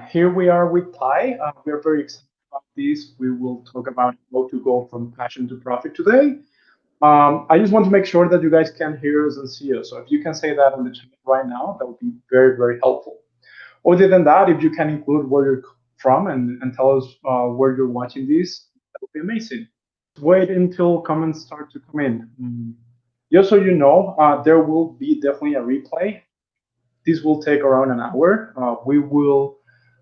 Here we are with Ty. We are very excited about this. We will talk about how to go from passion to profit today. I just want to make sure that you guys can hear us and see us. So if you can say that on the chat right now, that would be very, very helpful. Other than that, if you can include where you're from and tell us where you're watching this, that would be amazing. Wait until comments start to come in. Just so you know, there will be definitely a replay. This will take around an hour. We will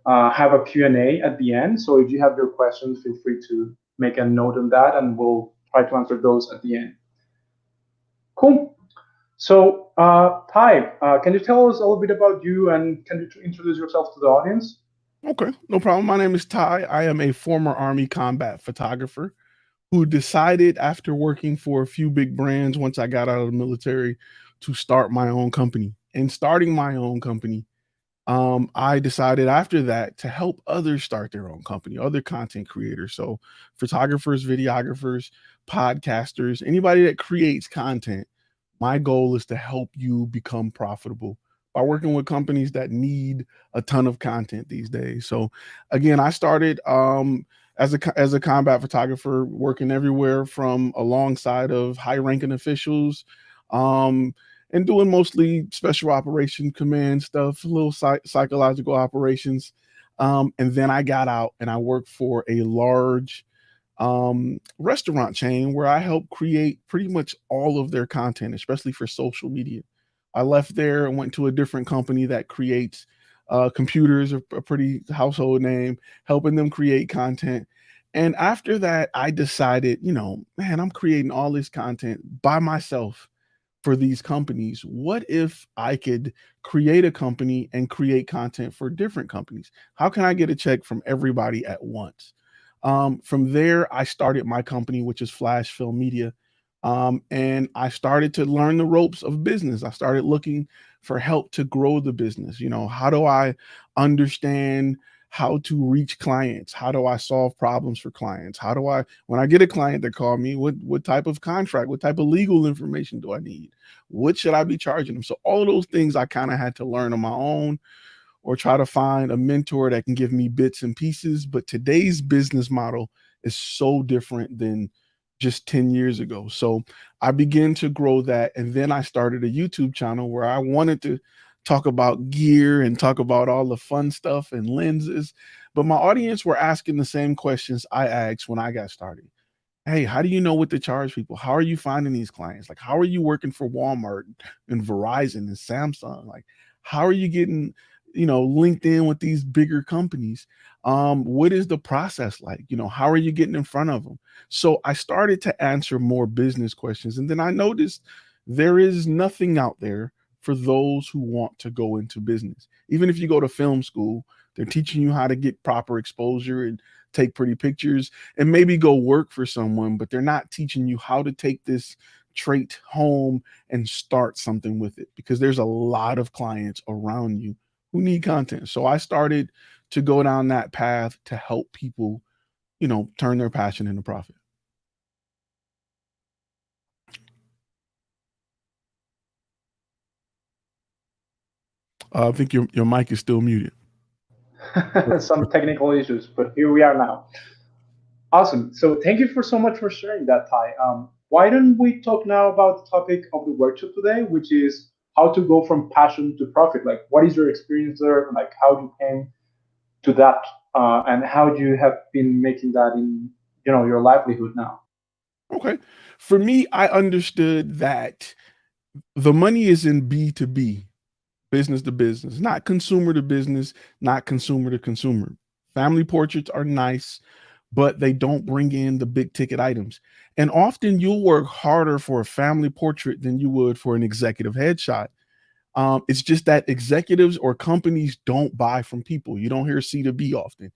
have a Q&A at the end. So if you have your questions, feel free to make a note on that and we'll try to answer those at the end. Cool. So, Ty, can you tell us a little bit about you and can you introduce yourself to the audience? Okay, no problem. My name is Ty. I am a former Army combat photographer who decided after working for a few big brands once I got out of the military to start my own company. And starting my own company, I decided after that to help others start their own company, other content creators. So, photographers, videographers, podcasters, anybody that creates content. My goal is to help you become profitable by working with companies that need a ton of content these days. So, again, I started as a combat photographer, working everywhere from alongside of high ranking officials. And doing mostly special operation command stuff, little psychological operations. And then I got out and I worked for a large restaurant chain where I helped create pretty much all of their content, especially for social media. I left there and went to a different company that creates computers, a pretty household name, helping them create content. And after that, I decided, man, I'm creating all this content by myself for these companies. What if I could create a company and create content for different companies? How can I get a check from everybody at once? From there, I started my company, which is Flash Film Media. And I started to learn the ropes of business. I started looking for help to grow the business. How do I understand how to reach clients? How do I solve problems for clients? How do I, when I get a client that call me, what type of contract, what type of legal information do I need? What should I be charging them? So all of those things I kind of had to learn on my own or try to find a mentor that can give me bits and pieces. But today's business model is so different than just 10 years ago. So I began to grow that. And then I started a YouTube channel where I wanted to talk about gear and talk about all the fun stuff and lenses. But my audience were asking the same questions I asked when I got started. Hey, how do you know what to charge people? How are you finding these clients? Like, how are you working for Walmart and Verizon and Samsung? Like, how are you getting, linked in with these bigger companies? What is the process like? How are you getting in front of them? So I started to answer more business questions. And then I noticed there is nothing out there for those who want to go into business. Even if you go to film school, they're teaching you how to get proper exposure and take pretty pictures and maybe go work for someone, but they're not teaching you how to take this trait home and start something with it because there's a lot of clients around you who need content. So I started to go down that path to help people, turn their passion into profit. I think your mic is still muted. Some technical issues, but here we are now. Awesome. So thank you for so much for sharing that, Ty. Why don't we talk now about the topic of the workshop today, which is how to go from passion to profit? Like, what is your experience there? Like, how you came to that, and how you have been making that in your livelihood now. Okay. For me, I understood that the money is in B2B, business to business, not consumer to business, not consumer to consumer. Family portraits are nice, but they don't bring in the big ticket items. And often you'll work harder for a family portrait than you would for an executive headshot. It's just that executives or companies don't buy from people. You don't hear C2B often.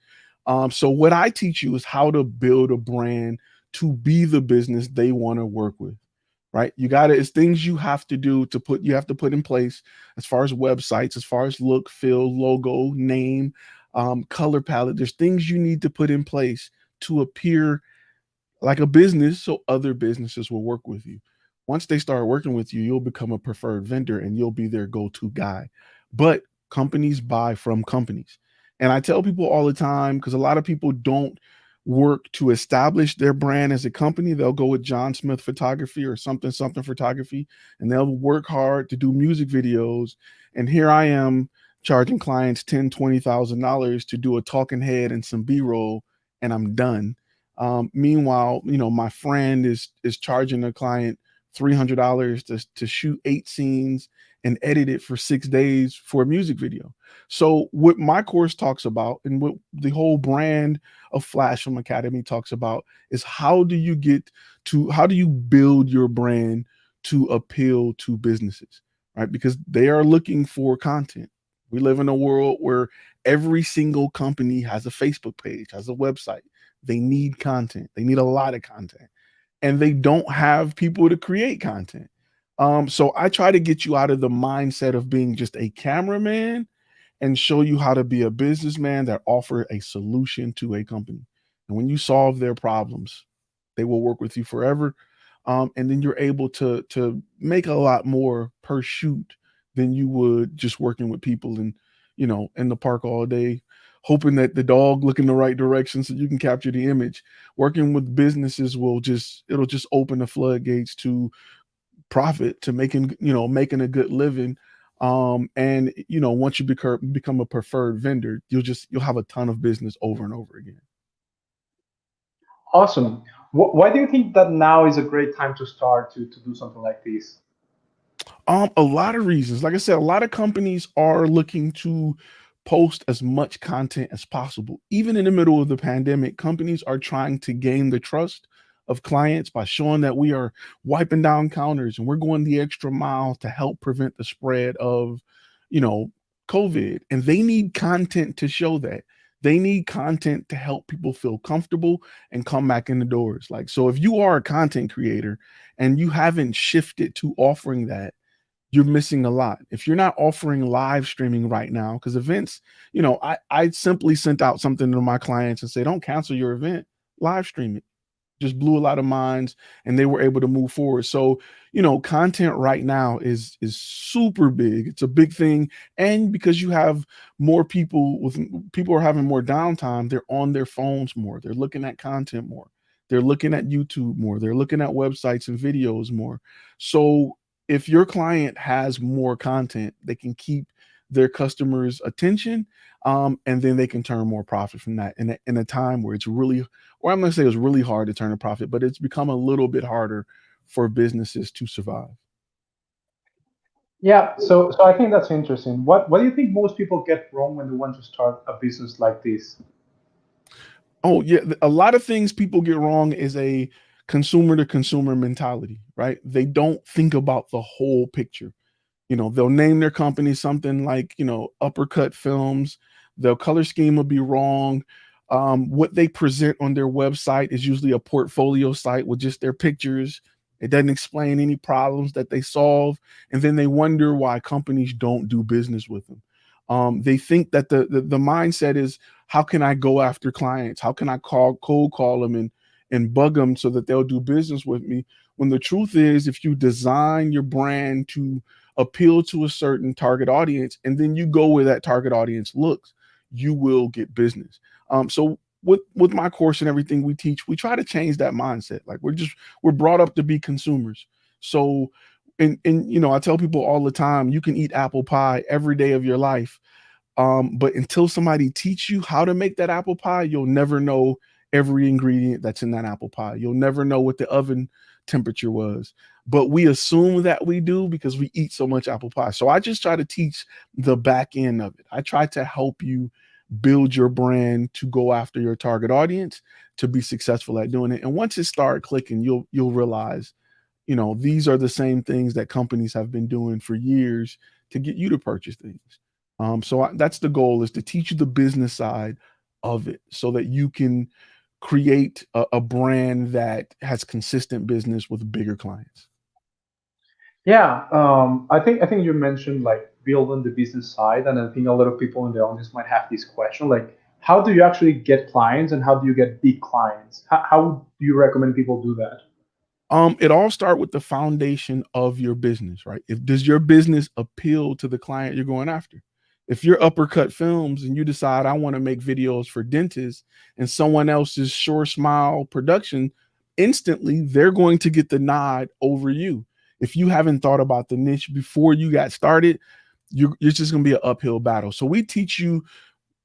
So what I teach you is how to build a brand to be the business they want to work with. Right? It's things you have to do you have to put in place as far as websites, as far as look, feel, logo, name, color palette. There's things you need to put in place to appear like a business so other businesses will work with you. Once they start working with you, you'll become a preferred vendor and you'll be their go-to guy. But companies buy from companies. And I tell people all the time, because a lot of people don't work to establish their brand as a company. They'll go with John Smith Photography or something, something photography, and they'll work hard to do music videos. And here I am charging clients $10,000, $20,000 to do a talking head and some B-roll, and I'm done. Meanwhile, my friend is charging a client $300 to shoot 8 scenes and edit it for 6 days for a music video. So what my course talks about, and what the whole brand of Flash Film Academy talks about, is how do you build your brand to appeal to businesses, right? Because they are looking for content. We live in a world where every single company has a Facebook page, has a website. They need content. They need a lot of content, and they don't have people to create content. So I try to get you out of the mindset of being just a cameraman and show you how to be a businessman that offer a solution to a company. And when you solve their problems, they will work with you forever. And then you're able to make a lot more per shoot than you would just working with people and in the park all day, hoping that the dog look in the right direction so you can capture the image. Working with businesses it'll just open the floodgates to profit, to making a good living. And once you become a preferred vendor, you'll have a ton of business over and over again. Awesome. Why do you think that now is a great time to start to do something like this? A lot of reasons. Like I said, a lot of companies are looking to post as much content as possible. Even in the middle of the pandemic, companies are trying to gain the trust of clients by showing that we are wiping down counters and we're going the extra mile to help prevent the spread of, you know, COVID. And they need content to show that. They need content to help people feel comfortable and come back in the doors. Like, so if you are a content creator and you haven't shifted to offering that, you're missing a lot. If you're not offering live streaming right now, because events, I simply sent out something to my clients and say, don't cancel your event, live stream it. Just blew a lot of minds, and they were able to move forward. So, content right now is super big. It's a big thing. And because you have more people are having more downtime, they're on their phones more. They're looking at content more. They're looking at YouTube more. They're looking at websites and videos more. So if your client has more content, they can keep their customers' attention, and then they can turn more profit from that in a time where or I'm going to say it's really hard to turn a profit, but it's become a little bit harder for businesses to survive. Yeah, so I think that's interesting. What do you think most people get wrong when they want to start a business like this? Oh yeah, a lot of things people get wrong is a consumer to consumer mentality, right? They don't think about the whole picture. They'll name their company something like, Uppercut Films. Their color scheme will be wrong. What they present on their website is usually a portfolio site with just their pictures. It doesn't explain any problems that they solve. And then they wonder why companies don't do business with them. They think that the mindset is, how can I go after clients? How can I cold call them and bug them so that they'll do business with me? When the truth is, if you design your brand to appeal to a certain target audience, and then you go where that target audience looks, you will get business. So with my course and everything we teach, we try to change that mindset. Like we're brought up to be consumers. So and I tell people all the time, you can eat apple pie every day of your life, but until somebody teach you how to make that apple pie, you'll never know every ingredient that's in that apple pie. You'll never know what the oven temperature was. But we assume that we do because we eat so much apple pie. So I just try to teach the back end of it. I try to help you build your brand to go after your target audience, to be successful at doing it. And once it starts clicking, you'll realize, these are the same things that companies have been doing for years to get you to purchase things. That's the goal, is to teach you the business side of it so that you can create a brand that has consistent business with bigger clients. Yeah, I think you mentioned like building the business side, and I think a lot of people in the audience might have this question, like how do you actually get clients and how do you get big clients? How do you recommend people do that? It all start with the foundation of your business, right? If does your business appeal to the client you're going after? If you're Uppercut Films and you decide I want to make videos for dentists and someone else is Sure Smile Production, instantly they're going to get the nod over you. If you haven't thought about the niche before you got started, you're just going to be an uphill battle. So we teach you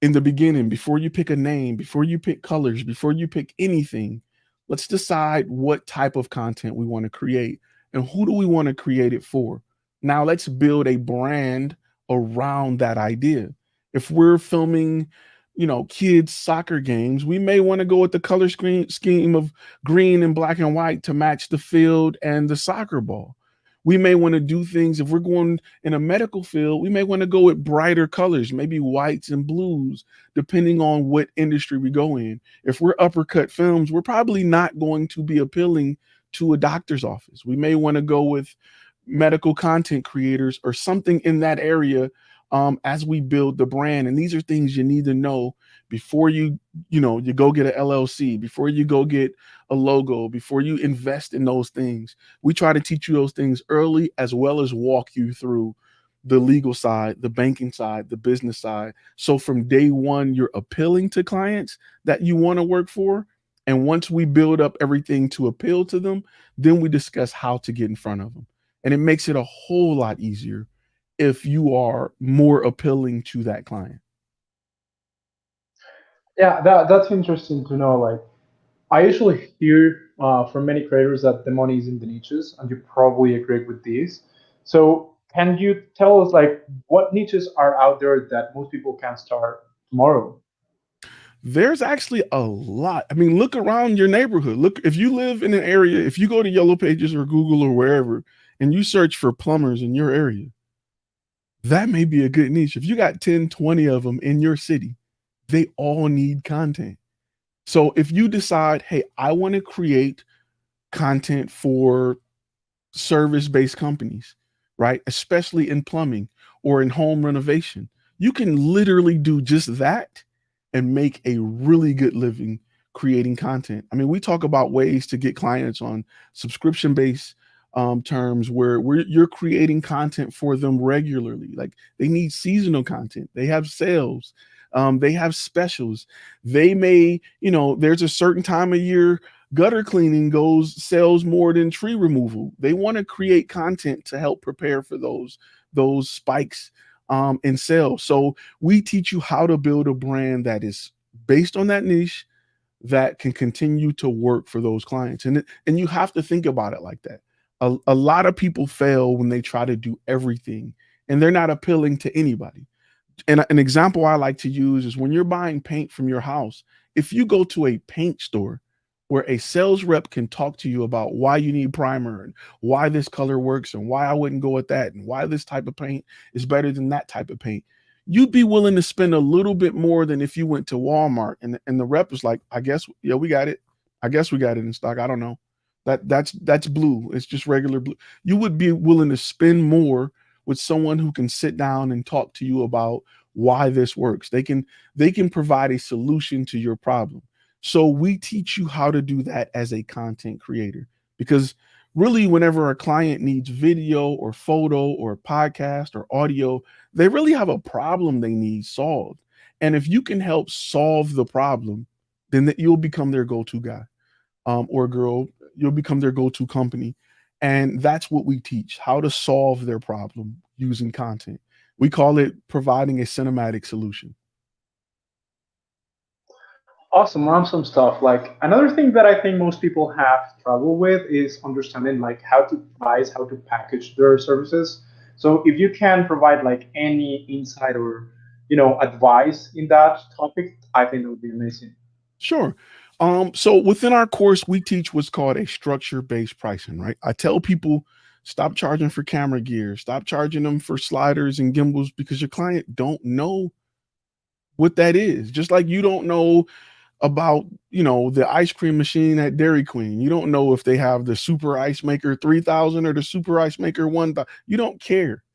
in the beginning, before you pick a name, before you pick colors, before you pick anything, let's decide what type of content we want to create and who do we want to create it for. Now let's build a brand around that idea. If we're filming, kids soccer games, we may want to go with the color scheme of green and black and white to match the field and the soccer ball. We may want to do things, if we're going in a medical field, we may want to go with brighter colors, maybe whites and blues, depending on what industry we go in. If we're Uppercut Films, we're probably not going to be appealing to a doctor's office. We may want to go with medical content creators or something in that area, as we build the brand. And these are things you need to know before you go get an LLC, before you go get a logo, before you invest in those things. We try to teach you those things early, as well as walk you through the legal side, the banking side, the business side. So from day one, you're appealing to clients that you want to work for. And once we build up everything to appeal to them, then we discuss how to get in front of them. And it makes it a whole lot easier if you are more appealing to that client. Yeah, that's interesting to know. Like, I usually hear from many creators that the money is in the niches, and you probably agree with this. So, can you tell us like what niches are out there that most people can start tomorrow? There's actually a lot. I mean, look around your neighborhood. Look, if you live in an area, if you go to Yellow Pages or Google or wherever, and you search for plumbers in your area, that may be a good niche. If you got 10, 20 of them in your city, they all need content. So if you decide, hey, I want to create content for service-based companies, right? Especially in plumbing or in home renovation. You can literally do just that and make a really good living creating content. I mean, we talk about ways to get clients on subscription-based terms where you're creating content for them regularly. Like they need seasonal content. They have sales. They have specials. They may, there's a certain time of year gutter cleaning sells more than tree removal. They want to create content to help prepare for those spikes in sales. So we teach you how to build a brand that is based on that niche that can continue to work for those clients. And you have to think about it like that. A lot of people fail when they try to do everything and they're not appealing to anybody. And an example I like to use is when you're buying paint from your house, if you go to a paint store where a sales rep can talk to you about why you need primer and why this color works and why I wouldn't go with that and why this type of paint is better than that type of paint, you'd be willing to spend a little bit more than if you went to Walmart and the rep was like, I guess, yeah, we got it. I guess we got it in stock. I don't know. That's blue. It's just regular blue. You would be willing to spend more with someone who can sit down and talk to you about why this works. They can provide a solution to your problem. So we teach you how to do that as a content creator, because really whenever a client needs video or photo or podcast or audio, they really have a problem they need solved. And if you can help solve the problem, then you'll become their go-to guy, or girl. You'll become their go-to company. And that's what we teach, how to solve their problem using content. We call it providing a cinematic solution. Awesome, awesome stuff. Like another thing that I think most people have trouble with is understanding like how to price, how to package their services. So if you can provide like any insight or advice in that topic, I think that would be amazing. Sure. So within our course, we teach what's called a structure-based pricing, right? I tell people stop charging for camera gear, stop charging them for sliders and gimbals because your client don't know what that is. Just like you don't know about the ice cream machine at Dairy Queen. You don't know if they have the Super Ice Maker 3000 or the Super Ice Maker 1000. You don't care.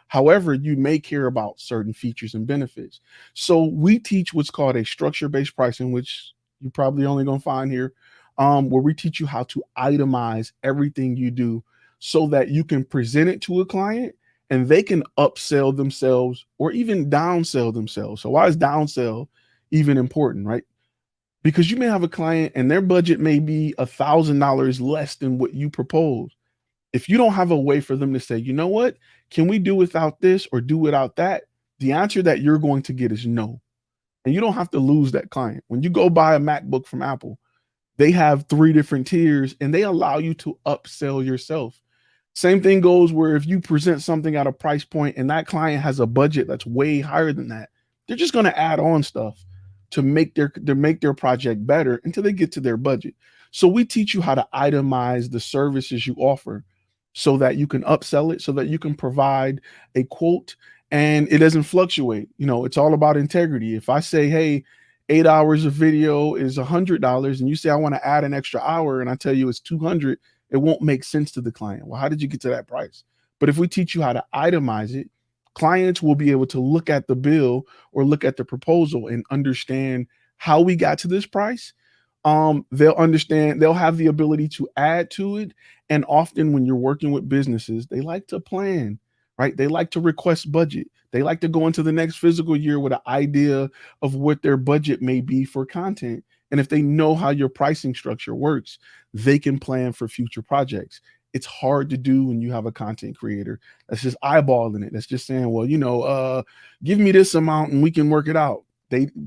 However, you may care about certain features and benefits. So we teach what's called a structure-based pricing, which you're probably only going to find here, where we teach you how to itemize everything you do so that you can present it to a client and they can upsell themselves or even downsell themselves. So why is downsell even important, right? Because you may have a client and their budget may be $1,000 less than what you propose. If you don't have a way for them to say, you know what, can we do without this or do without that? The answer that you're going to get is no. And you don't have to lose that client. When you go buy a MacBook from Apple, they have 3 different tiers and they allow you to upsell yourself. Same thing goes where if you present something at a price point and that client has a budget that's way higher than that, they're just going to add on stuff to make their project better until they get to their budget. So we teach you how to itemize the services you offer so that you can upsell it, so that you can provide a quote and it doesn't fluctuate. It's all about integrity. If I say, hey, 8 hours of video is $100 and you say I want to add an extra hour and I tell you it's 200, it won't make sense to the client. Well, how did you get to that price? But if we teach you how to itemize it, clients will be able to look at the bill or look at the proposal and understand how we got to this price. They'll understand, they'll have the ability to add to it. And often when you're working with businesses, they like to plan, right? They like to request budget. They like to go into the next fiscal year with an idea of what their budget may be for content. And if they know how your pricing structure works, they can plan for future projects. It's hard to do when you have a content creator that's just eyeballing it. That's just saying, well, give me this amount and we can work it out.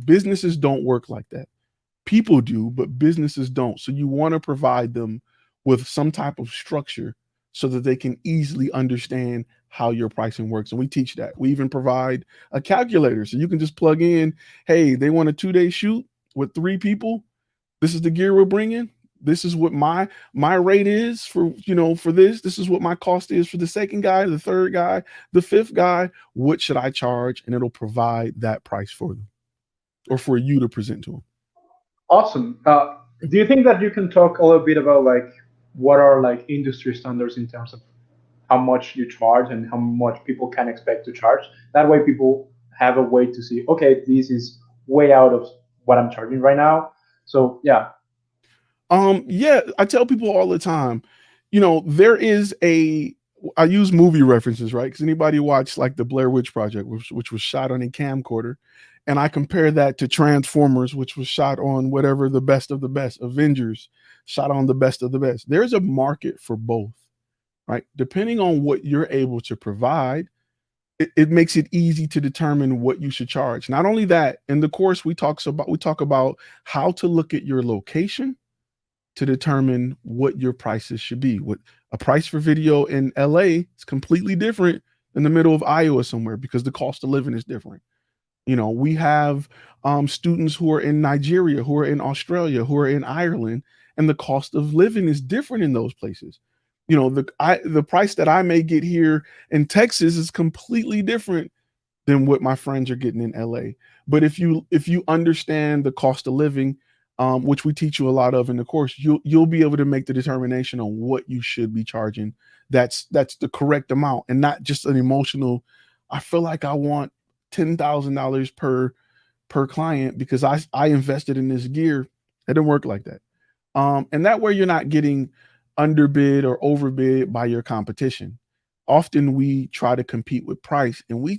Businesses don't work like that. People do, but businesses don't. So you want to provide them with some type of structure so that they can easily understand how your pricing works. And we teach that. We even provide a calculator so you can just plug in, hey, they want a 2-day shoot with 3 people. This is the gear we're bringing. This is what my rate is for this. This is what my cost is for the second guy, the third guy, the fifth guy. What should I charge? And it'll provide that price for them or for you to present to them. Awesome. Do you think that you can talk a little bit about like what are like industry standards in terms of how much you charge and how much people can expect to charge? That way, people have a way to see, okay, this is way out of what I'm charging right now. So yeah. Yeah, I tell people all the time, there is I use movie references, right? Because anybody watched like the Blair Witch Project, which was shot on a camcorder, and I compare that to Transformers, which was shot on whatever the best of the best, Avengers, shot on the best of the best. There's a market for both, right? Depending on what you're able to provide, it makes it easy to determine what you should charge. Not only that, in the course we talk about how to look at your location to determine what your prices should be. What a price for video in LA is completely different than the middle of Iowa somewhere because the cost of living is different. We have students who are in Nigeria, who are in Australia, who are in Ireland, and the cost of living is different in those places. The price that I may get here in Texas is completely different than what my friends are getting in LA. But if you understand the cost of living, which we teach you a lot of in the course, you'll be able to make the determination on what you should be charging. That's the correct amount and not just an emotional. I feel like I want $10,000 per client because I invested in this gear. It didn't work like that. And that way you're not getting underbid or overbid by your competition. Often we try to compete with price and we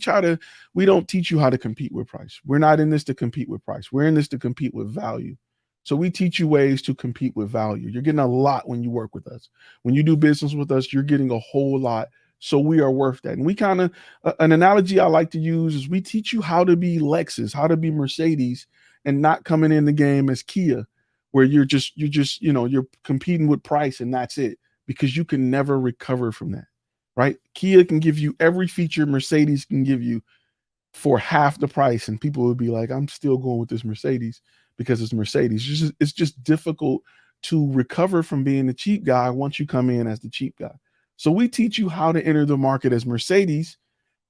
don't teach you how to compete with price. We're not in this to compete with price. We're in this to compete with value. So we teach you ways to compete with value. You're getting a lot when you work with us. When you do business with us, you're getting a whole lot. So we are worth that. And we kind of, an analogy I like to use is we teach you how to be Lexus, how to be Mercedes, and not coming in the game as Kia, where you're competing with price and that's it, because you can never recover from that, right? Kia can give you every feature Mercedes can give you for half the price, and people would be like, I'm still going with this Mercedes because it's Mercedes. It's just difficult to recover from being the cheap guy once you come in as the cheap guy. So we teach you how to enter the market as Mercedes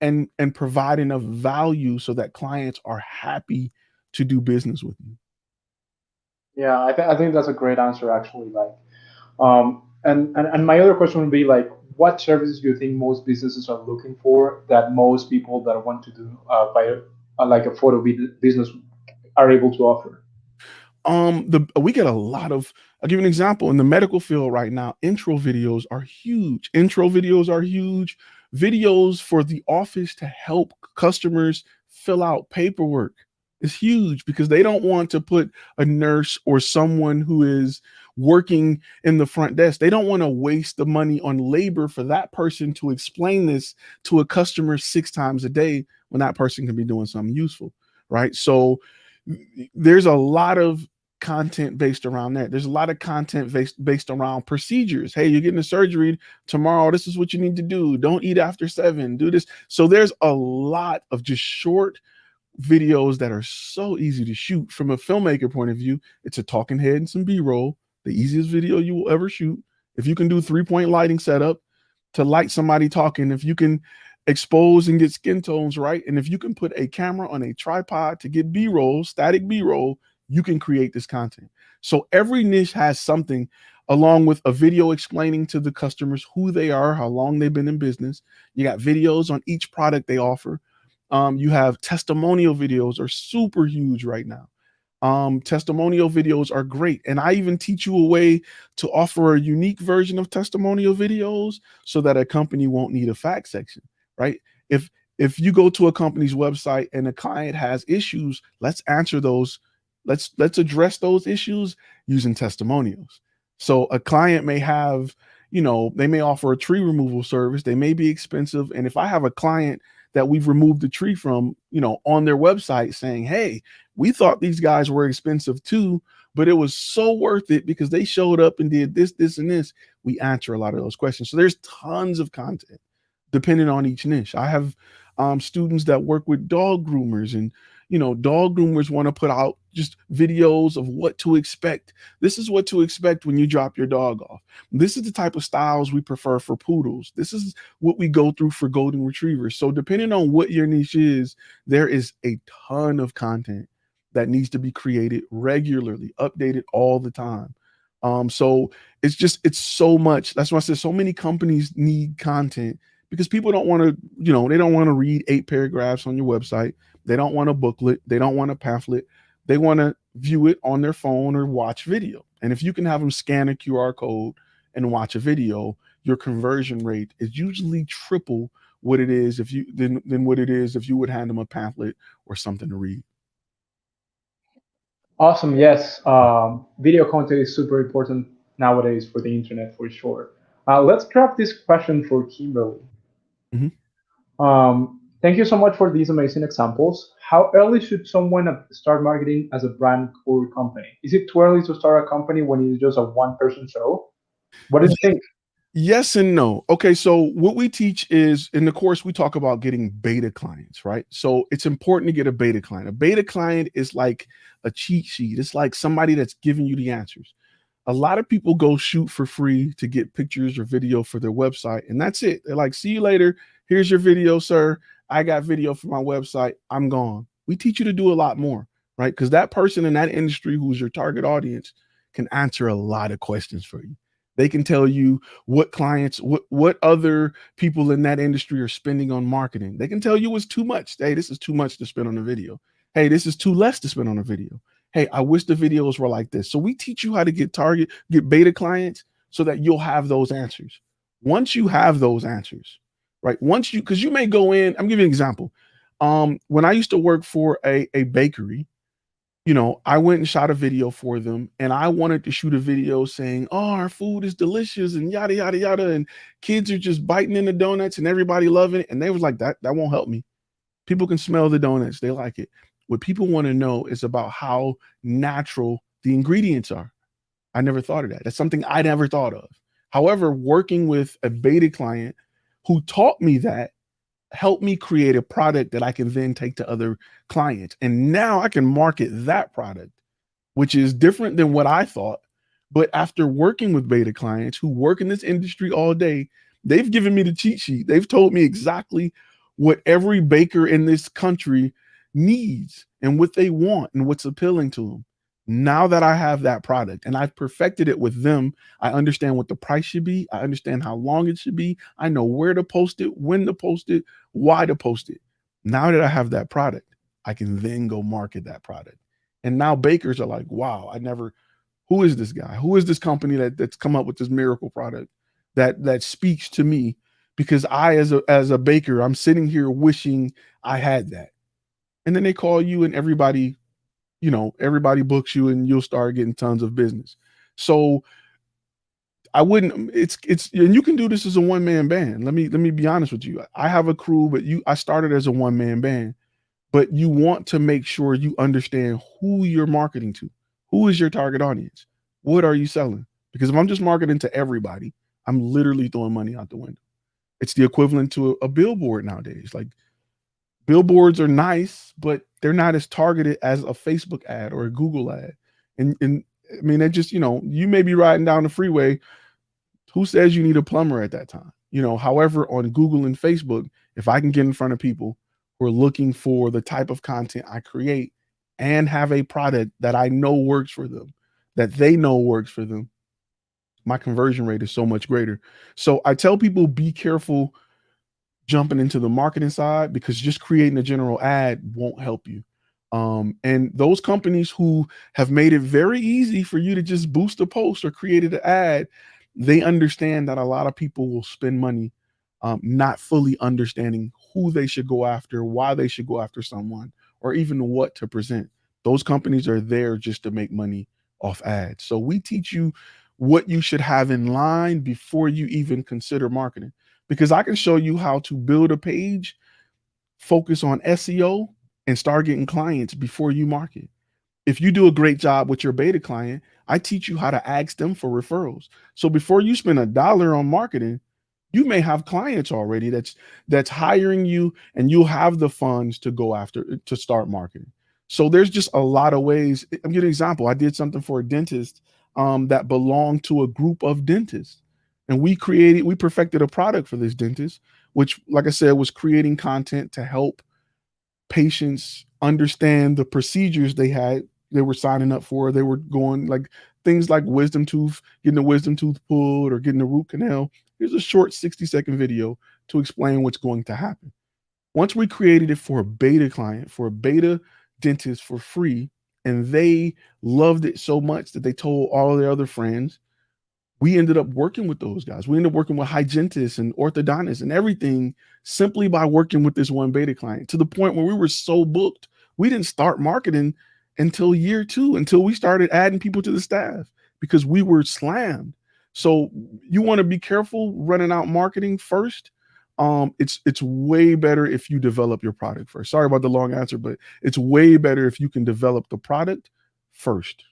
and provide enough value so that clients are happy to do business with you. Yeah, I think that's a great answer actually. Like, and my other question would be like, what services do you think most businesses are looking for that most people that want to do like a business are able to offer? We get a lot of, I'll give you an example. In the medical field right now, intro videos are huge. Intro videos are huge. videos for the office to help customers fill out paperwork is huge because they don't want to put a nurse or someone who is working in the front desk. They don't want to waste the money on labor for that person to explain this to a customer 6 times a day when that person can be doing something useful, right? So there's a lot of content based around that. There's a lot of content based around procedures. Hey, you're getting a surgery tomorrow. This is what you need to do. Don't eat after 7. Do this. So there's a lot of just short videos that are so easy to shoot. From a filmmaker point of view, it's a talking head and some B-roll, the easiest video you will ever shoot. If you can do 3-point lighting setup to light somebody talking, if you can expose and get skin tones right, and if you can put a camera on a tripod to get B-roll, static B-roll, you can create this content. So every niche has something, along with a video explaining to the customers who they are, how long they've been in business. You got videos on each product they offer. You have testimonial videos are super huge right now. Testimonial videos are great. And I even teach you a way to offer a unique version of testimonial videos so that a company won't need a fact section, right? If you go to a company's website and a client has issues, let's answer those. Let's address those issues using testimonials. So a client may have, they may offer a tree removal service. They may be expensive. And if I have a client that we've removed the tree from, on their website saying, hey, we thought these guys were expensive too, but it was so worth it because they showed up and did this, this, and this. We answer a lot of those questions. So there's tons of content depending on each niche. I have students that work with dog groomers, and dog groomers want to put out just videos of what to expect. This is what to expect when you drop your dog off. This is the type of styles we prefer for poodles. This is what we go through for golden retrievers. So depending on what your niche is, there is a ton of content that needs to be created regularly, updated all the time. So it's so much. That's why I said so many companies need content, because people don't want to, they don't want to read 8 paragraphs on your website. They don't want a booklet. They don't want a pamphlet. They want to view it on their phone or watch video. And if you can have them scan a QR code and watch a video, your conversion rate is usually triple what it is than what it is if you would hand them a pamphlet or something to read. Awesome. Yes. Video content is super important nowadays for the internet for sure. Let's grab this question for Kimberly. Mhm. Thank you so much for these amazing examples. How early should someone start marketing as a brand or company? Is it too early to start a company when it's just a one-person show? What do you think? Yes and no. Okay, so what we teach is, in the course, we talk about getting beta clients, right? So it's important to get a beta client. A beta client is like a cheat sheet. It's like somebody that's giving you the answers. A lot of people go shoot for free to get pictures or video for their website, and that's it. They're like, see you later. Here's your video, sir. I got video for my website. I'm gone. We teach you to do a lot more, right? Because that person in that industry who's your target audience can answer a lot of questions for you. They can tell you what clients, what other people in that industry are spending on marketing. They can tell you it's too much. Hey, this is too much to spend on a video. Hey, this is too less to spend on a video. Hey, I wish the videos were like this. So we teach you how to get beta clients so that you'll have those answers. Once you have those answers, right? Because you may go in, I'm giving you an example. When I used to work for a bakery, I went and shot a video for them, and I wanted to shoot a video saying, oh, our food is delicious and yada, yada, yada. And kids are just biting into donuts and everybody loving it. And they was like, that won't help me. People can smell the donuts. They like it. What people want to know is about how natural the ingredients are. I never thought of that. That's something I never thought of. However, working with a beta client who taught me that help me create a product that I can then take to other clients. And now I can market that product, which is different than what I thought. But after working with beta clients who work in this industry all day, they've given me the cheat sheet. They've told me exactly what every baker in this country needs and what they want and what's appealing to them. Now that I have that product and I've perfected it with them, I understand what the price should be. I understand how long it should be. I know where to post it, when to post it, why to post it. Now that I have that product, I can then go market that product. And now bakers are like, wow, who is this guy? Who is this company that's come up with this miracle product that speaks to me? because I, as a baker, I'm sitting here wishing I had that. And then they call you, and everybody books you, and you'll start getting tons of business. So I wouldn't. It's and you can do this as a one man band. Let me be honest with you. I have a crew, but I started as a one man band. But you want to make sure you understand who you're marketing to. Who is your target audience? What are you selling? Because if I'm just marketing to everybody, I'm literally throwing money out the window. It's the equivalent to a billboard nowadays. Like, billboards are nice, but they're not as targeted as a Facebook ad or a Google ad. And I mean, it just, you may be riding down the freeway. Who says you need a plumber at that time? However, on Google and Facebook, if I can get in front of people who are looking for the type of content I create and have a product that I know works for them, that they know works for them, my conversion rate is so much greater. So I tell people, be careful jumping into the marketing side, because just creating a general ad won't help you. And those companies who have made it very easy for you to just boost a post or created an ad, they understand that a lot of people will spend money, not fully understanding who they should go after, why they should go after someone, or even what to present. Those companies are there just to make money off ads. So we teach you what you should have in line before you even consider marketing, because I can show you how to build a page, focus on SEO, and start getting clients before you market. If you do a great job with your beta client, I teach you how to ask them for referrals. So before you spend $1 on marketing, you may have clients already that's hiring you, and you'll have the funds to go after to start marketing. So there's just a lot of ways. I'm giving an example. I did something for a dentist that belonged to a group of dentists, and we perfected a product for this dentist, which, like I said, was creating content to help patients understand the procedures they were signing up for. They were going, like, things like wisdom tooth, getting a wisdom tooth pulled or getting a root canal. Here's a short 60-second video to explain what's going to happen. Once we created it for a beta client, for a beta dentist, for free, and they loved it so much that they told all their other friends, we ended up working with those guys. We ended up working with hygienists and orthodontists and everything, simply by working with this one beta client, to the point where we were so booked, we didn't start marketing until year 2, until we started adding people to the staff, because we were slammed. So you want to be careful running out marketing first. It's way better if you develop your product first. Sorry about the long answer, but it's way better if you can develop the product first.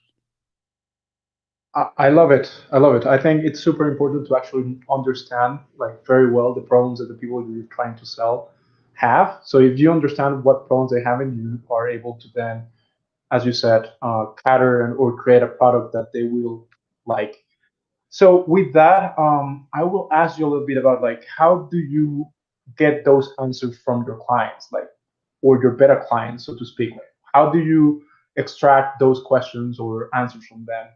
I love it. I love it. I think it's super important to actually understand like very well the problems that the people you're trying to sell have. So if you understand what problems they have, and you are able to then, as you said, cater and or create a product that they will like. So with that, I will ask you a little bit about like how do you get those answers from your clients, like, or your beta clients, so to speak. Like, how do you extract those questions or answers from them?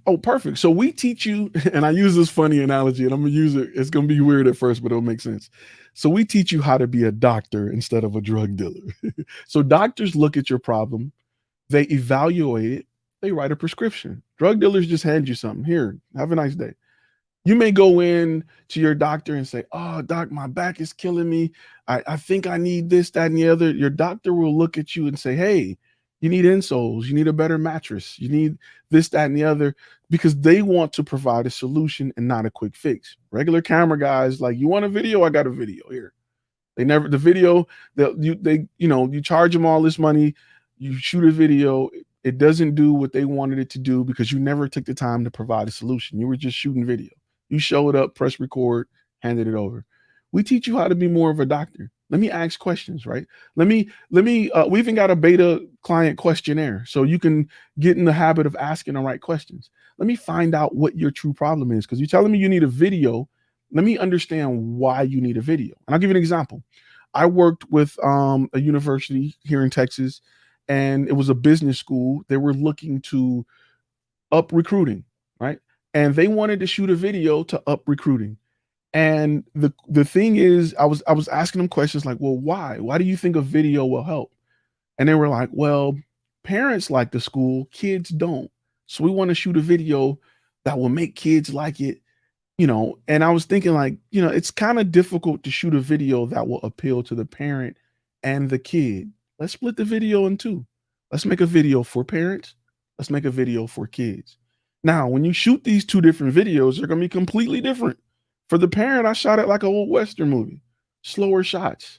Oh, perfect. So we teach you, and I use this funny analogy, and I'm gonna use it. It's gonna be weird at first, but it'll make sense. So we teach you how to be a doctor instead of a drug dealer. So doctors look at your problem, they evaluate it, they write a prescription. Drug dealers just hand you something. Here, have a nice day. You may go in to your doctor and say, "Oh, doc, my back is killing me. I think I need this, that, and the other." Your doctor will look at you and say, "Hey, you need insoles, you need a better mattress, you need this, that, and the other," because they want to provide a solution and not a quick fix. Regular camera guys, like, "You want a video? I got a video here." They never the video you charge them all this money, you shoot a video, it doesn't do what they wanted it to do because you never took the time to provide a solution. You were just shooting video. You showed up, press record, handed it over. We teach you how to be more of a doctor. Let me ask questions, right? We even got a beta client questionnaire so you can get in the habit of asking the right questions. Let me find out what your true problem is, because you're telling me you need a video. Let me understand why you need a video. And I'll give you an example. I worked with a university here in Texas, and it was a business school. They were looking to up recruiting, right? And they wanted to shoot a video to up recruiting. And the thing is, I was asking them questions like, "Well, why? Why do you think a video will help?" And they were like, "Well, parents like the school, kids don't. So we want to shoot a video that will make kids like it And I was thinking like, it's kind of difficult to shoot a video that will appeal to the parent and the kid. Let's split the video in two. Let's make a video for parents. Let's make a video for kids. Now, when you shoot these two different videos, they're going to be completely different. For the parent, I shot it like a old Western movie, slower shots.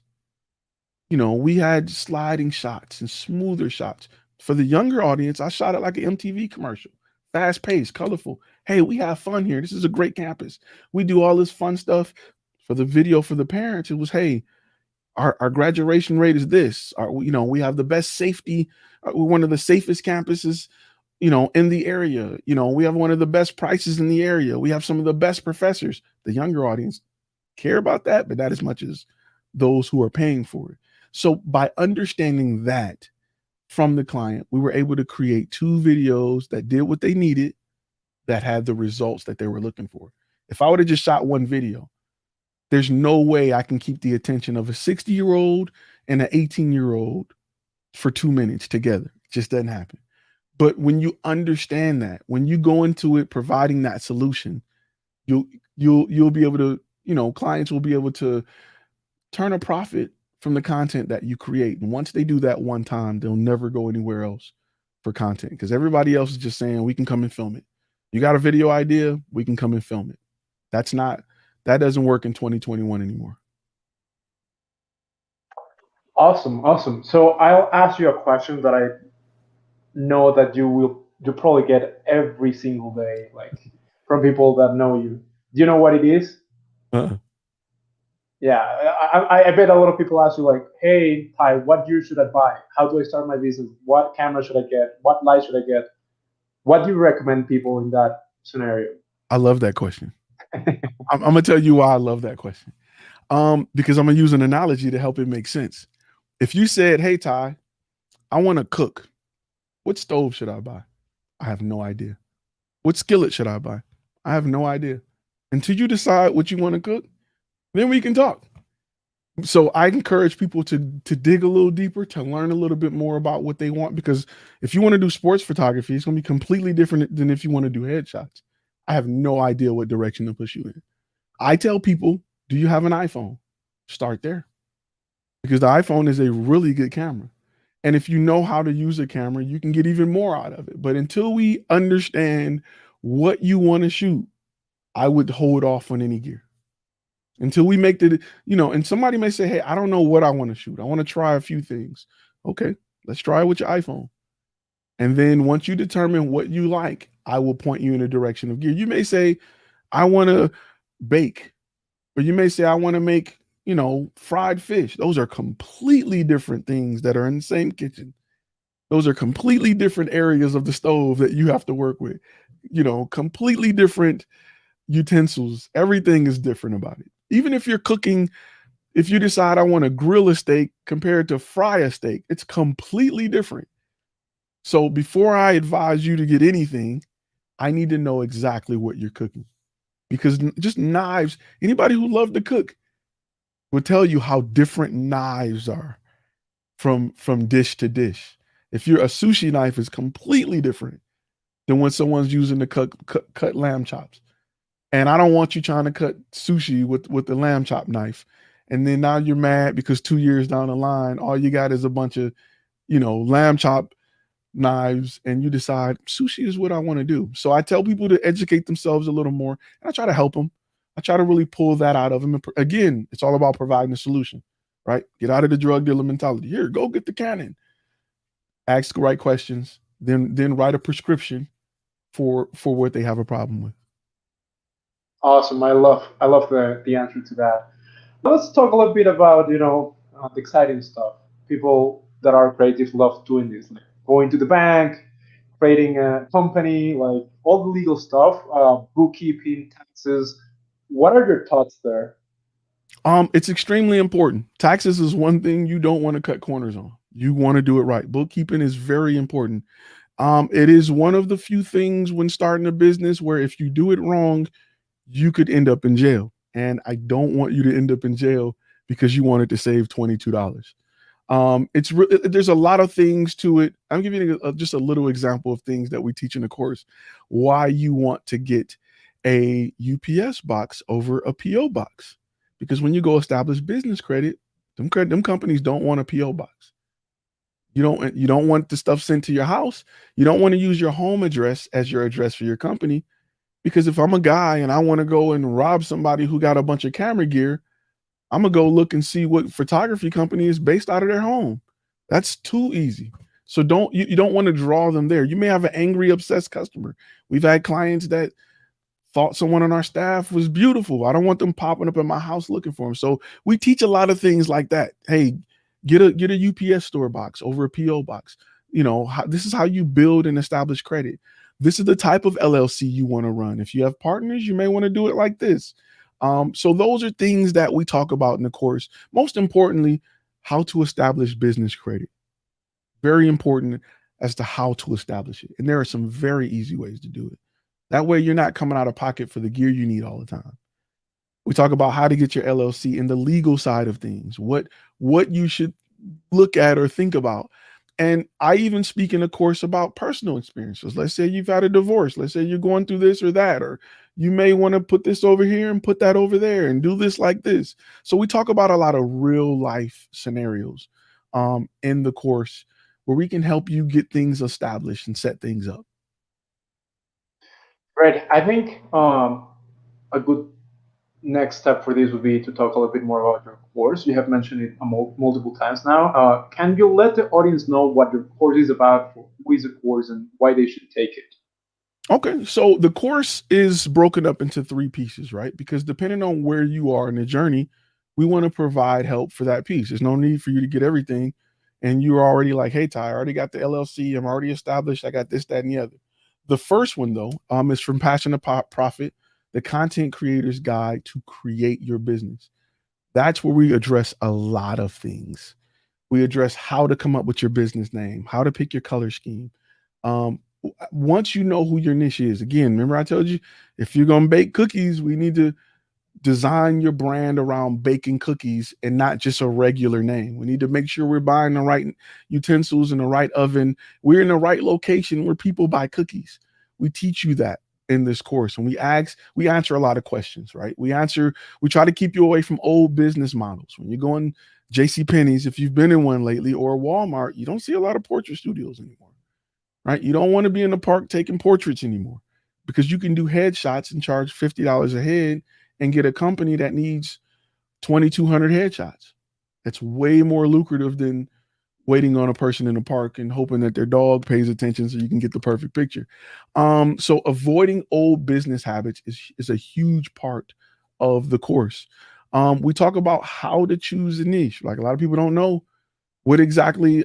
We had sliding shots and smoother shots. For the younger audience, I shot it like an MTV commercial, fast paced, colorful. Hey, we have fun here. This is a great campus. We do all this fun stuff. For the video for the parents, it was, hey, our graduation rate is this. We have the best safety. We're one of the safest campuses, in the area. We have one of the best prices in the area. We have some of the best professors. The younger audience care about that, but not as much as those who are paying for it. So by understanding that from the client, we were able to create two videos that did what they needed, that had the results that they were looking for. If I would have just shot one video, there's no way I can keep the attention of a 60-year-old and an 18-year-old for 2 minutes together. It just doesn't happen. But when you understand that, when you go into it providing that solution, you'll be able to, clients will be able to turn a profit from the content that you create. And once they do that one time, they'll never go anywhere else for content, because everybody else is just saying, we can come and film it. You got a video idea, we can come and film it. That doesn't work in 2021 anymore. Awesome. So I'll ask you a question that I know that you probably get every single day, like from people that know you. Do you know what it is? Uh-uh. Yeah, I bet a lot of people ask you like, "Hey, Ty, what gear should I buy? How do I start my business? What camera should I get? What light should I get?" What do you recommend people in that scenario? I love that question. I'm gonna tell you why I love that question. Because I'm gonna use an analogy to help it make sense. If you said, "Hey Ty, I want to cook. What stove should I buy?" I have no idea. What skillet should I buy? I have no idea. Until you decide what you want to cook, then we can talk. So I encourage people to dig a little deeper, to learn a little bit more about what they want, because if you want to do sports photography, it's going to be completely different than if you want to do headshots. I have no idea what direction to push you in. I tell people, do you have an iPhone? Start there, because the iPhone is a really good camera. And if you know how to use a camera, you can get even more out of it. But until we understand what you want to shoot, I would hold off on any gear until we make and somebody may say, "Hey, I don't know what I want to shoot. I want to try a few things." Okay, let's try it with your iPhone. And then once you determine what you like, I will point you in a direction of gear. You may say, "I want to bake," or you may say, "I want to make, fried fish." Those are completely different things that are in the same kitchen. Those are completely different areas of the stove that you have to work with, completely different utensils. Everything is different about it. Even if you're cooking, if you decide I want to grill a steak compared to fry a steak, it's completely different. So before I advise you to get anything, I need to know exactly what you're cooking, because just knives, anybody who loves to cook will tell you how different knives are from dish to dish. If you're a sushi knife is completely different than when someone's using to cut lamb chops. And I don't want you trying to cut sushi with the lamb chop knife. And then now you're mad because 2 years down the line, all you got is a bunch of, lamb chop knives, and you decide sushi is what I want to do. So I tell people to educate themselves a little more, and I try to help them. I try to really pull that out of them. And again, it's all about providing a solution, right? Get out of the drug dealer mentality. Here, go get the Canon. Ask the right questions, then write a prescription for what they have a problem with. Awesome. I love the answer to that. Let's talk a little bit about the exciting stuff. People that are creative love doing this, like going to the bank, creating a company, like all the legal stuff, bookkeeping, taxes. What are your thoughts there? It's extremely important. Taxes is one thing you don't want to cut corners on. You want to do it right. Bookkeeping is very important. It is one of the few things when starting a business where if you do it wrong, you could end up in jail. And I don't want you to end up in jail because you wanted to save $22. There's a lot of things to it. I'm giving you just a little example of things that we teach in the course. Why you want to get a UPS box over a PO box. Because when you go establish business credit, them companies don't want a PO box. You don't want the stuff sent to your house. You don't want to use your home address as your address for your company, because if I'm a guy and I want to go and rob somebody who got a bunch of camera gear, I'm gonna go look and see what photography company is based out of their home. That's too easy. So you don't want to draw them there. You may have an angry, obsessed customer. We've had clients that thought someone on our staff was beautiful. I don't want them popping up in my house looking for them. So we teach a lot of things like that. Hey, get a UPS store box over a PO box. This is how you build and establish credit. This is the type of LLC you want to run. If you have partners, you may want to do it like this. So those are things that we talk about in the course. Most importantly, how to establish business credit. Very important as to how to establish it. And there are some very easy ways to do it. That way you're not coming out of pocket for the gear you need all the time. We talk about how to get your LLC and the legal side of things, what you should look at or think about. And I even speak in a course about personal experiences. Let's say you've had a divorce. Let's say you're going through this or that, or you may want to put this over here and put that over there and do this like this. So we talk about a lot of real life scenarios in the course where we can help you get things established and set things up. Right. I think a good next step for this would be to talk a little bit more about your course. You have mentioned it multiple times now. Can you let the audience know what your course is about, who is the course, and why they should take it? Okay, so the course is broken up into three pieces, right? Because depending on where you are in the journey, we want to provide help for that piece. There's no need for you to get everything, and you're already like, "Hey, Ty, I already got the LLC. I'm already established. I got this, that, and the other." The first one, though, is from Passion to Profit, the Content Creator's Guide to Create Your Business. That's where we address a lot of things. We address how to come up with your business name, how to pick your color scheme. Once you know who your niche is, again, remember I told you, if you're gonna bake cookies, we need to design your brand around baking cookies and not just a regular name. We need to make sure we're buying the right utensils in the right oven. We're in the right location where people buy cookies. We teach you that in this course. And we answer a lot of questions, right? We try to keep you away from old business models. When you're going JC Penney's, if you've been in one lately, or Walmart, you don't see a lot of portrait studios anymore, right? You don't want to be in the park taking portraits anymore, because you can do headshots and charge $50 a head and get a company that needs 2,200 headshots. That's way more lucrative than waiting on a person in the park and hoping that their dog pays attention so you can get the perfect picture. So avoiding old business habits is a huge part of the course. We talk about how to choose a niche. Like, a lot of people don't know what exactly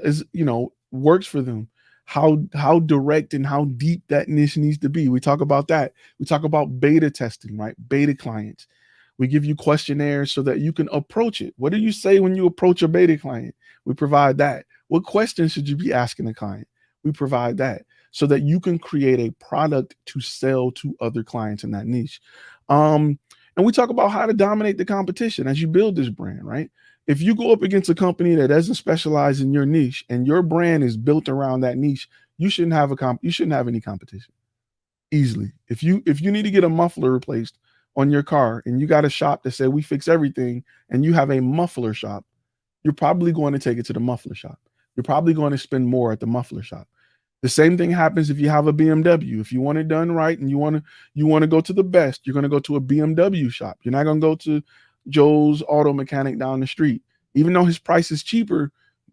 works for them, how direct and how deep that niche needs to be. We talk about that. We talk about beta testing, right? Beta clients. We give you questionnaires so that you can approach it. What do you say when you approach a beta client? We provide that. What questions should you be asking a client? We provide that so that you can create a product to sell to other clients in that niche. And we talk about how to dominate the competition as you build this brand, right? If you go up against a company that doesn't specialize in your niche and your brand is built around that niche, you shouldn't have any competition easily. If you need to get a muffler replaced on your car and you got a shop that said we fix everything, and you have a muffler shop, you're probably going to take it to the muffler shop. You're probably going to spend more at the muffler shop. The same thing happens if you have a BMW. If you want it done right and you want to go to the best, you're going to go to a BMW shop. You're not going to go to Joe's auto mechanic down the street. Even though his price is cheaper,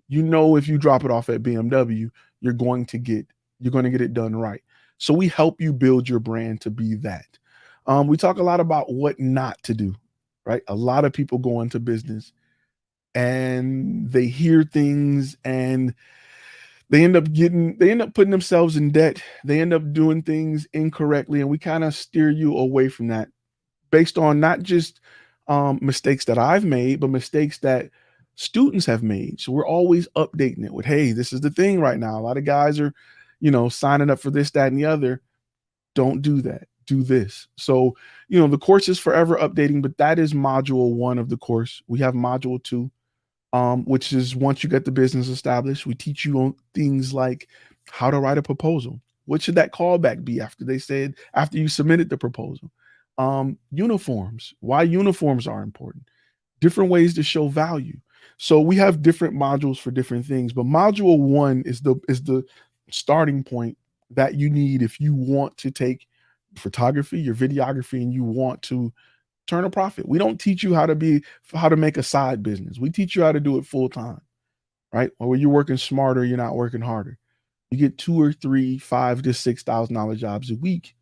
if you drop it off at BMW, you're going to get it done right. So we help you build your brand to be that. We talk a lot about what not to do, right? A lot of people go into business and they hear things and they end up putting themselves in debt. They end up doing things incorrectly, and we kind of steer you away from that based on not just mistakes that I've made, but mistakes that students have made. So we're always updating it with, hey, this is the thing right now. A lot of guys are, signing up for this, that, and the other. Don't do that. Do this. So, the course is forever updating, but that is module 1 of the course. We have module 2, which is once you get the business established, we teach you on things like how to write a proposal. What should that callback be after you submitted the proposal? Uniforms, why uniforms are important, different ways to show value. So we have different modules for different things, but module one is the starting point that you need if you want to take photography, your videography, and you want to turn a profit. We don't teach you how to make a side business. We teach you how to do it full time, right? Or when you're working smarter, you're not working harder. You get 2 or 3, $5,000 to $6,000 jobs a week.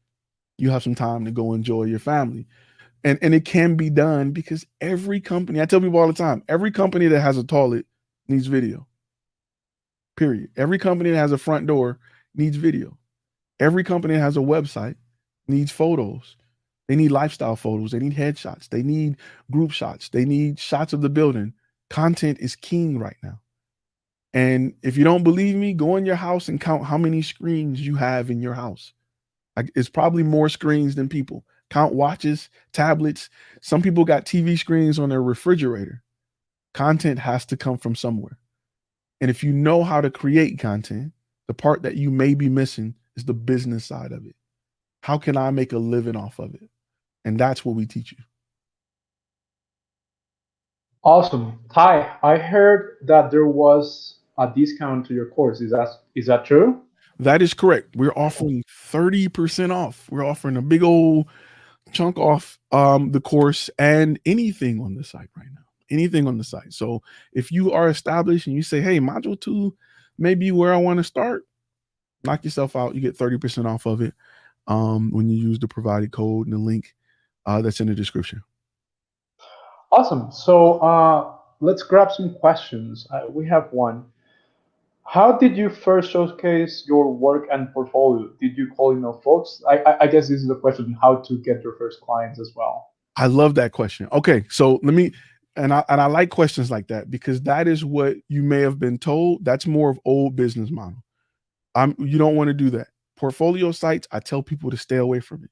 You have some time to go enjoy your family. And it can be done because every company, I tell people all the time, every company that has a toilet needs video. Period. Every company that has a front door needs video. Every company that has a website needs photos. They need lifestyle photos. They need headshots. They need group shots. They need shots of the building. Content is king right now. And if you don't believe me, go in your house and count how many screens you have in your house. Like, it's probably more screens than people. Count watches, tablets. Some people got TV screens on their refrigerator. Content has to come from somewhere. And if you know how to create content, the part that you may be missing is the business side of it. How can I make a living off of it? And that's what we teach you. Awesome. Ty, I heard that there was a discount to your course. Is that true? That is correct. We're offering 30% off. We're offering a big old chunk off the course and anything on the site right now. Anything on the site. So if you are established and you say, hey, module 2 may be where I want to start, knock yourself out. You get 30% off of it when you use the provided code and the link that's in the description. Awesome. So let's grab some questions. We have one. How did you first showcase your work and portfolio? Did you call email folks? I guess this is the question: how to get your first clients as well. I love that question. Okay, so let me, and I like questions like that because that is what you may have been told. That's more of old business model. You don't want to do that. Portfolio sites, I tell people to stay away from it,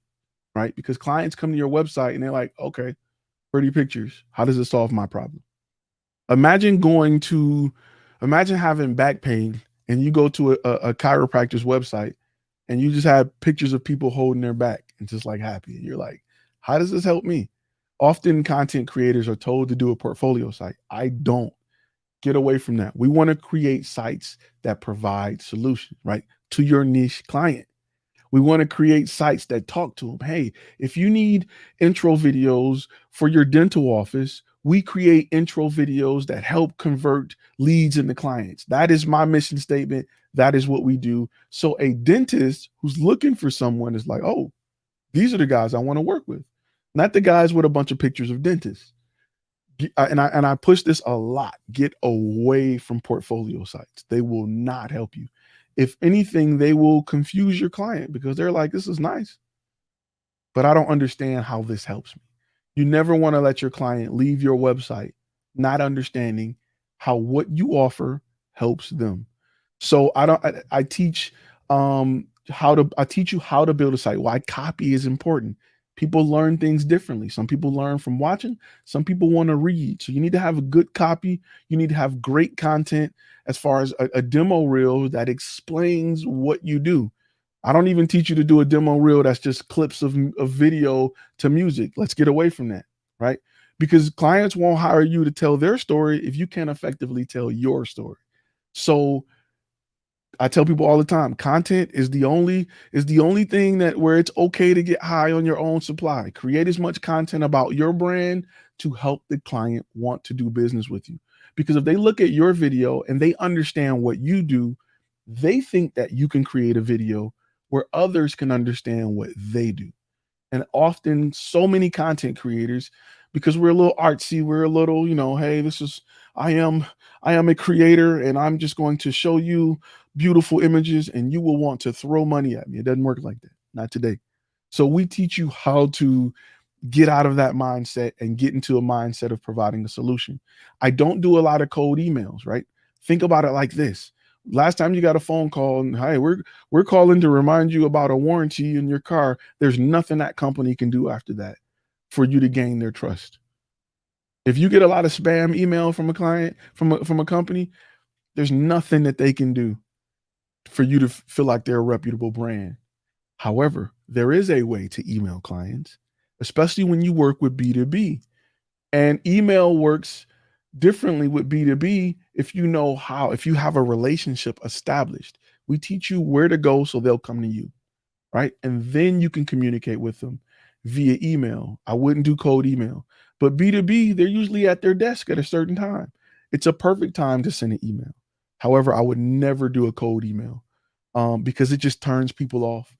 right? Because clients come to your website and they're like, okay, pretty pictures. How does it solve my problem? Imagine going to, imagine having back pain and you go to a chiropractor's website and you just have pictures of people holding their back and just like happy. And you're like, how does this help me? Often content creators are told to do a portfolio site. I don't. Get away from that. We want to create sites that provide solutions, right? To your niche client. We want to create sites that talk to them. Hey, if you need intro videos for your dental office, we create intro videos that help convert leads into clients. That is my mission statement. That is what we do. So a dentist who's looking for someone is like, oh, these are the guys I want to work with, not the guys with a bunch of pictures of dentists. And I push this a lot. Get away from portfolio sites. They will not help you. If anything, they will confuse your client because they're like, this is nice, but I don't understand how this helps me. You never want to let your client leave your website not understanding how what you offer helps them. So I teach I teach you how to build a site, why copy is important. People learn things differently. Some people learn from watching, some people want to read. So you need to have a good copy, you need to have great content as far as a demo reel that explains what you do. I don't even teach you to do a demo reel that's just clips of video to music. Let's get away from that, right? Because clients won't hire you to tell their story if you can't effectively tell your story. So I tell people all the time, content is the only thing that where it's okay to get high on your own supply. Create as much content about your brand to help the client want to do business with you. Because if they look at your video and they understand what you do, they think that you can create a video where others can understand what they do. And often so many content creators, because we're a little artsy, we're a little, hey, this is i am I am a creator and I'm just going to show you beautiful images and you will want to throw money at me. It doesn't work like that, not today. So we teach you how to get out of that mindset and get into a mindset of providing a solution. I don't do a lot of cold emails, right? Think about it like this. Last time you got a phone call and, hey, we're calling to remind you about a warranty in your car. There's nothing that company can do after that for you to gain their trust. If you get a lot of spam email from a client, from a company, there's nothing that they can do for you to feel like they're a reputable brand. However, there is a way to email clients, especially when you work with B2B. And email works differently with B2B if you know how, if you have a relationship established. We teach you where to go so they'll come to you, right? And then you can communicate with them via email. I wouldn't do cold email. But B2B, they're usually at their desk at a certain time. It's a perfect time to send an email. However, I would never do a cold email because it just turns people off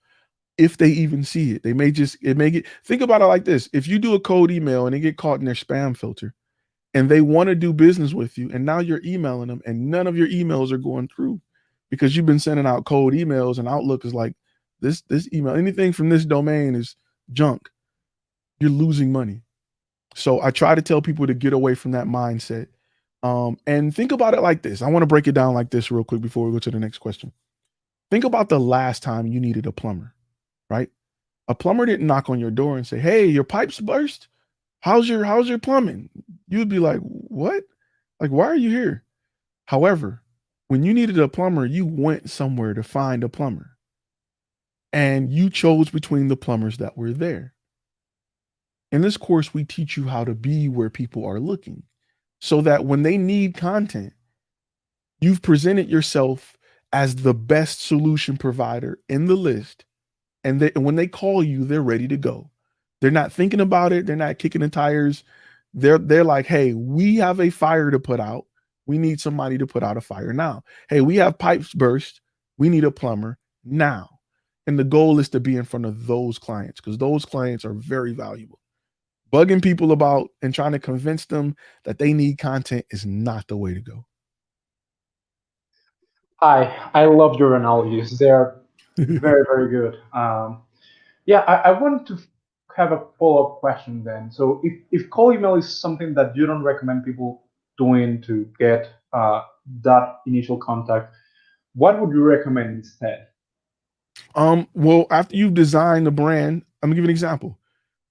if they even see it. They may just, it may get, think about it like this. If you do a cold email and they get caught in their spam filter and they want to do business with you, and now you're emailing them and none of your emails are going through because you've been sending out cold emails and Outlook is like, this email, anything from this domain is junk. You're losing money. So I try to tell people to get away from that mindset. And think about it like this. I want to break it down like this real quick before we go to the next question. Think about the last time you needed a plumber, right? A plumber didn't knock on your door and say, "Hey, your pipes burst. How's your plumbing?" You'd be like, "What? Like, why are you here?" However, when you needed a plumber, you went somewhere to find a plumber and you chose between the plumbers that were there. In this course, we teach you how to be where people are looking so that when they need content, you've presented yourself as the best solution provider in the list. And when they call you, they're ready to go. They're not thinking about it. They're not kicking the tires. They're like, hey, we have a fire to put out. We need somebody to put out a fire now. Hey, we have pipes burst. We need a plumber now. And the goal is to be in front of those clients because those clients are very valuable. Bugging people about and trying to convince them that they need content is not the way to go. I love your analogies. They are very, very good. Yeah, I wanted to have a follow-up question then. So if cold email is something that you don't recommend people doing to get that initial contact, what would you recommend instead? Well, after you've designed the brand, I'm gonna give you an example,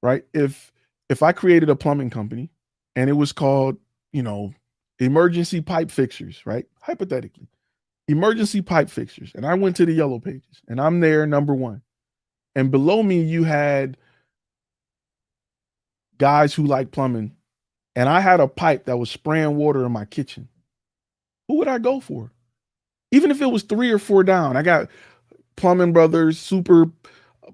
right? If I created a plumbing company and it was called, you know, emergency pipe fixers, right? Hypothetically, emergency pipe fixers, and I went to the yellow pages and I'm there number one. And below me, you had guys who like plumbing, and I had a pipe that was spraying water in my kitchen. Who would I go for? Even if it was three or four down, I got plumbing brothers, super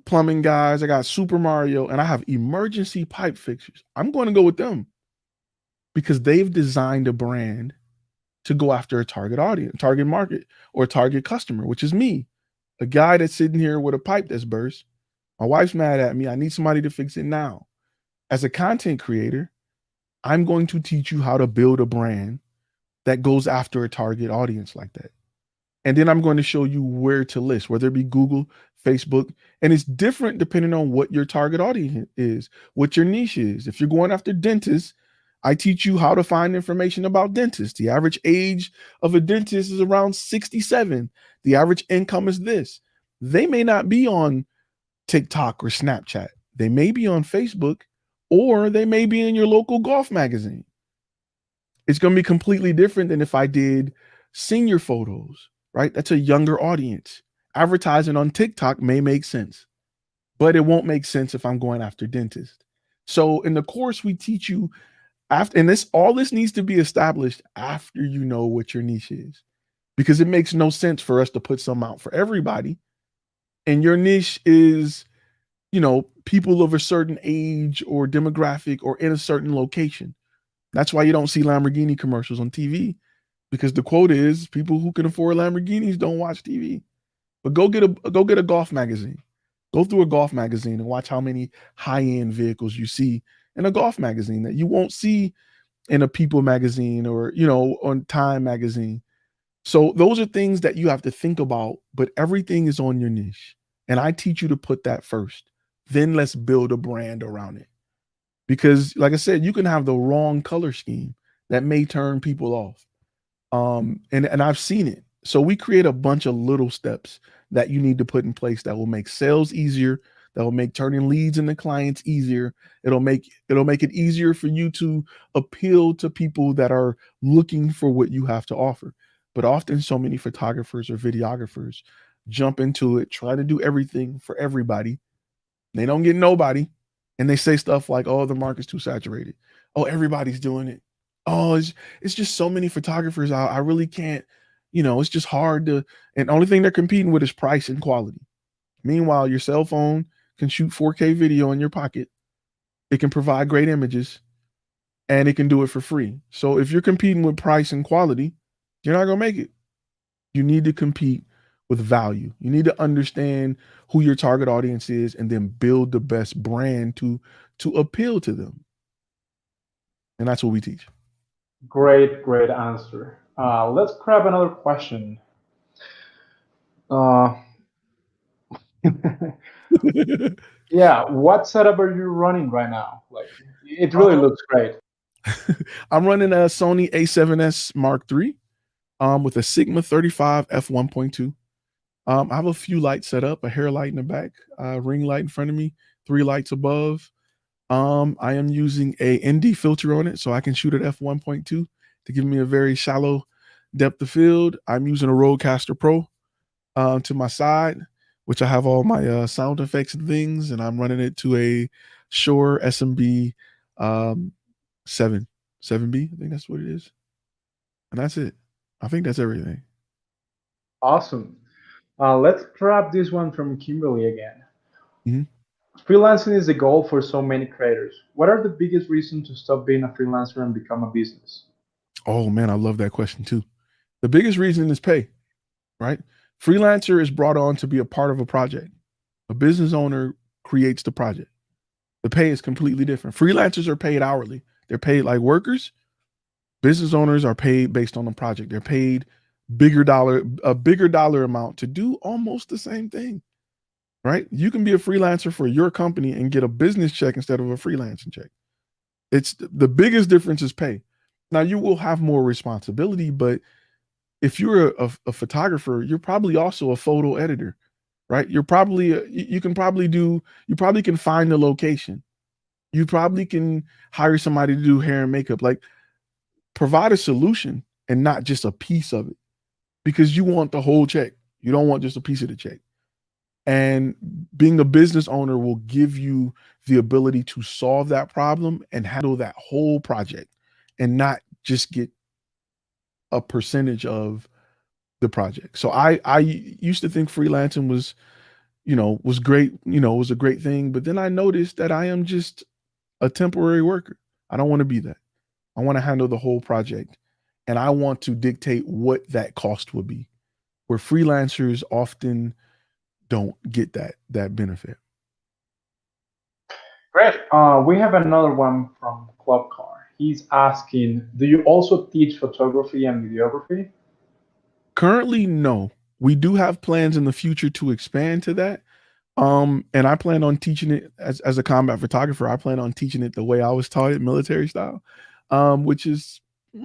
plumbing guys, I got Super Mario, and I have emergency pipe fixers. I'm going to go with them because they've designed a brand to go after a target audience, target market, or target customer, which is me, a guy that's sitting here with a pipe that's burst. My wife's mad at me. I need somebody to fix it now. As a content creator, I'm going to teach you how to build a brand that goes after a target audience like that. And then I'm going to show you where to list, whether it be Google, Facebook, and it's different depending on what your target audience is, what your niche is. If you're going after dentists, I teach you how to find information about dentists. The average age of a dentist is around 67. The average income is this. They may not be on TikTok or Snapchat. They may be on Facebook or they may be in your local golf magazine. It's going to be completely different than if I did senior photos, right? That's a younger audience. Advertising on TikTok may make sense, but it won't make sense if I'm going after dentists. So in the course, we teach you after, and this all this needs to be established after you know what your niche is, because it makes no sense for us to put some out for everybody. And your niche is, people of a certain age or demographic or in a certain location. That's why you don't see Lamborghini commercials on TV because the quote is people who can afford Lamborghinis don't watch TV. But go get a golf magazine. Go through a golf magazine and watch how many high-end vehicles you see in a golf magazine that you won't see in a People magazine or, on Time magazine. So those are things that you have to think about, but everything is on your niche. And I teach you to put that first. Then let's build a brand around it. Because like I said, you can have the wrong color scheme that may turn people off. And I've seen it. So we create a bunch of little steps that you need to put in place that will make sales easier, that will make turning leads into clients easier. It'll make it easier for you to appeal to people that are looking for what you have to offer. But often so many photographers or videographers jump into it, try to do everything for everybody. They don't get nobody. And they say stuff like, "Oh, the market's too saturated. Oh, everybody's doing it. Oh, it's just so many photographers out. I really can't, it's just hard to." And the only thing they're competing with is price and quality. Meanwhile, your cell phone can shoot 4K video in your pocket. It can provide great images, and it can do it for free. So if you're competing with price and quality, you're not gonna make it. You need to compete with value. You need to understand who your target audience is and then build the best brand to appeal to them. And that's what we teach. Great, great answer. Let's grab another question. Uh, yeah, what setup are you running right now? Like, it really looks great. I'm running a Sony A7S Mark III with a Sigma 35 f1.2. I have a few lights set up, a hair light in the back, a ring light in front of me, 3 lights above. I am using a ND filter on it so I can shoot at f1.2 to give me a very shallow depth of field. I'm using a Rodecaster Pro to my side, which I have all my sound effects and things, and I'm running it to a Shure SMB 7 7B. I think that's what it is, and that's it. I think that's everything. Awesome. Let's grab this one from Kimberly again. Mhm. Freelancing is the goal for so many creators. What are the biggest reasons to stop being a freelancer and become a business? Oh man, I love that question too. The biggest reason is pay, right? Freelancer is brought on to be a part of a project. A business owner creates the project. The pay is completely different. Freelancers are paid hourly. They're paid like workers. Business owners are paid based on the project. They're paid a bigger dollar amount to do almost the same thing, right? You can be a freelancer for your company and get a business check instead of a freelancing check. It's the biggest difference is pay. Now you will have more responsibility, but if you're a photographer, you're probably also a photo editor, right? You're probably you can probably do you probably can find the location. You probably can hire somebody to do hair and makeup. Like provide a solution and not just a piece of it because you want the whole check. You don't want just a piece of the check. And being a business owner will give you the ability to solve that problem and handle that whole project and not just get a percentage of the project. So I used to think freelancing was great, was a great thing, but then I noticed that I am just a temporary worker. I don't want to be that. I want to handle the whole project and I want to dictate what that cost would be. Where freelancers often don't get that benefit. Great. We have another one from Club Car. He's asking, do you also teach photography and videography? Currently, no. We do have plans in the future to expand to that. And I plan on teaching it as a combat photographer. I plan on teaching it the way I was taught it, military style, which is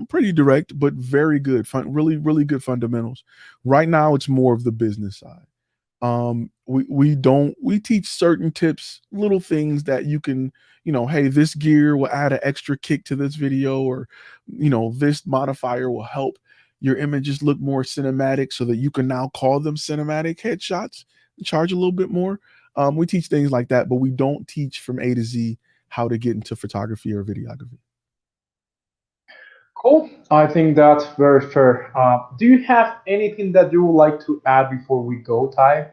pretty direct, but very good, fun, really, really good fundamentals. Right now, it's more of the business side. We teach certain tips, little things that you can, hey, this gear will add an extra kick to this video, or this modifier will help your images look more cinematic so that you can now call them cinematic headshots and charge a little bit more. We teach things like that, but we don't teach from A to Z how to get into photography or videography. Cool. I think that's very fair. Do you have anything that you would like to add before we go, Ty?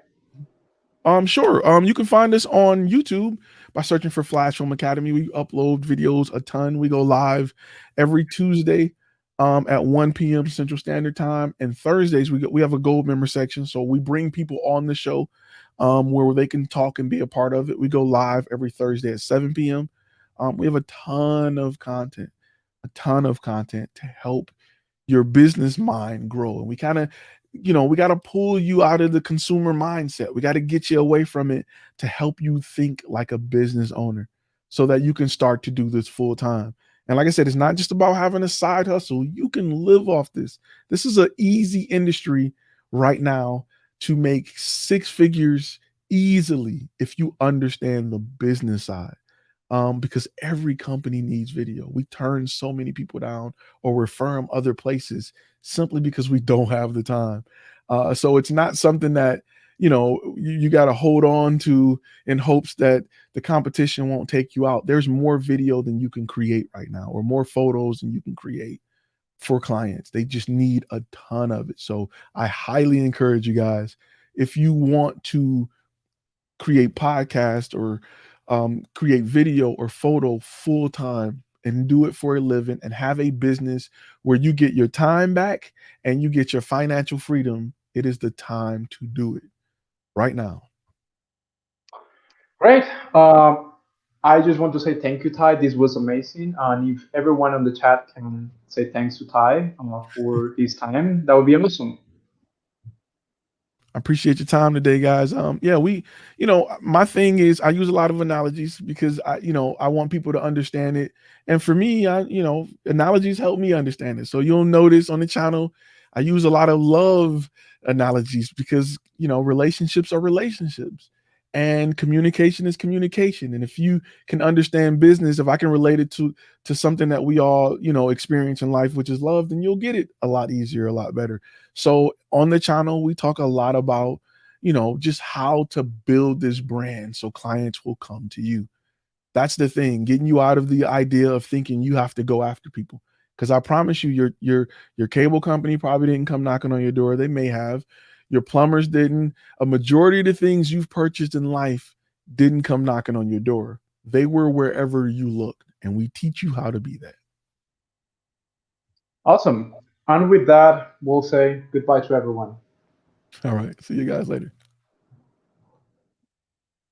Sure. You can find us on YouTube by searching for Flash Film Academy. We upload videos a ton. We go live every Tuesday at 1 p.m. Central Standard Time, and Thursdays we have a gold member section. So we bring people on the show where they can talk and be a part of it. We go live every Thursday at 7 p.m. We have a ton of content to help your business mind grow. And we kind of, we got to pull you out of the consumer mindset. We got to get you away from it to help you think like a business owner so that you can start to do this full time. And like I said, it's not just about having a side hustle. You can live off this. This is an easy industry right now to make 6 figures easily if you understand the business side. Because every company needs video. We turn so many people down or refer them other places simply because we don't have the time. So it's not something that you got to hold on to in hopes that the competition won't take you out. There's more video than you can create right now, or more photos than you can create for clients. They just need a ton of it. So I highly encourage you guys, if you want to create podcast or create video or photo full time and do it for a living and have a business where you get your time back and you get your financial freedom, it is the time to do it right now. Great. I just want to say thank you, Ty. This was amazing. And if everyone on the chat can say thanks to Ty for his time, that would be awesome. I appreciate your time today, guys. Yeah, my thing is I use a lot of analogies because I want people to understand it. And for me, analogies help me understand it. So you'll notice on the channel, I use a lot of love analogies because, relationships are relationships and communication is communication. And if you can understand business, if I can relate it to something that we all, experience in life, which is love, then you'll get it a lot easier, a lot better. So on the channel, we talk a lot about, just how to build this brand so clients will come to you. That's the thing, getting you out of the idea of thinking you have to go after people. Because I promise you, your cable company probably didn't come knocking on your door. They may have. Your plumbers didn't. A majority of the things you've purchased in life didn't come knocking on your door. They were wherever you looked, and we teach you how to be that. Awesome. And with that, we'll say goodbye to everyone. All right. See you guys later.